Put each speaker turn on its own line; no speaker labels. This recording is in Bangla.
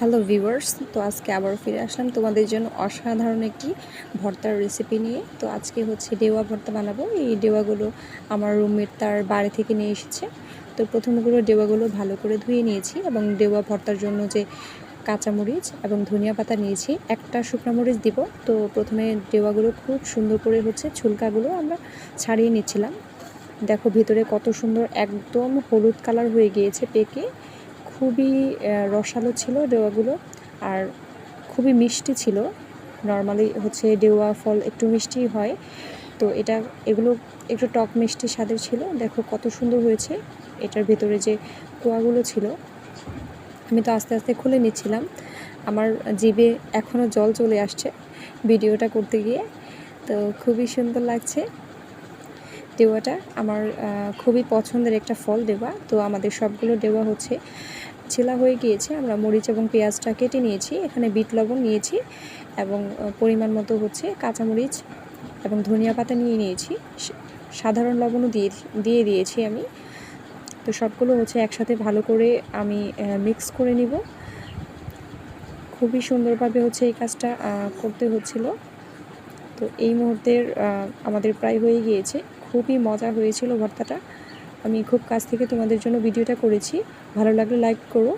হ্যালো ভিউয়ার্স, তো আজকে আবার ফিরে আসলাম তোমাদের জন্য অসাধারণ একটি ভর্তার রেসিপি নিয়ে। তো আজকে হচ্ছে ডেওয়া ভর্তা বানাবো। এই ডেওয়াগুলো আমার রুমমেট তার বাড়ি থেকে নিয়ে এসেছে। তো প্রথমগুলো ডেওয়াগুলো ভালো করে ধুয়ে নিয়েছি এবং ডেওয়া ভর্তার জন্য যে কাঁচামরিচ এবং ধনিয়া পাতা নিয়েছি, একটা শুকনো মরিচ দিব। তো প্রথমে ডেওয়াগুলো খুব সুন্দর করে হচ্ছে ছুলকাগুলো আমরা ছাড়িয়ে নিচ্ছিলাম। দেখো ভিতরে কত সুন্দর একদম হলুদ কালার হয়ে গিয়েছে পেকে। খুবই রসালো ছিল ডেওয়াগুলো আর খুবই মিষ্টি ছিল। নর্মালি হচ্ছে ডেওয়া ফল একটু মিষ্টি হয়, তো এগুলো একটু টক মিষ্টি স্বাদের ছিল। দেখো কত সুন্দর হয়েছে। এটার ভেতরে যে কোয়াগুলো ছিল আমি তো আস্তে আস্তে খুলে নিচ্ছিলাম। আমার জিভে এখনও জল চলে আসছে ভিডিওটা করতে গিয়ে। তো খুবই সুন্দর লাগছে। ডেওয়াটা আমার খুবই পছন্দের একটা ফল ডেওয়া। তো আমাদের সবগুলো ডেওয়া হচ্ছে ছেলা হয়ে গিয়েছে। আমরা মরিচ এবং পেঁয়াজটা কেটে নিয়েছি, এখানে বিট লবণ নিয়েছি এবং পরিমাণ মতো হচ্ছে কাঁচামরিচ এবং ধনিয়া পাতা নিয়ে নিয়েছি। সাধারণ লবণও দিয়ে দিয়েছি আমি। তো সবগুলো হচ্ছে একসাথে ভালো করে আমি মিক্স করে নিব। খুবই সুন্দরভাবে হচ্ছে এই কাজটা করতে হচ্ছিল। তো এই মুহূর্তের আমাদের প্রায় হয়ে গিয়েছে। খুবই মজা হয়েছিল ভর্তাটা। আমি খুব কাছ থেকে তোমাদের জন্য ভিডিওটা করেছি। ভালো লাগলে লাইক করো।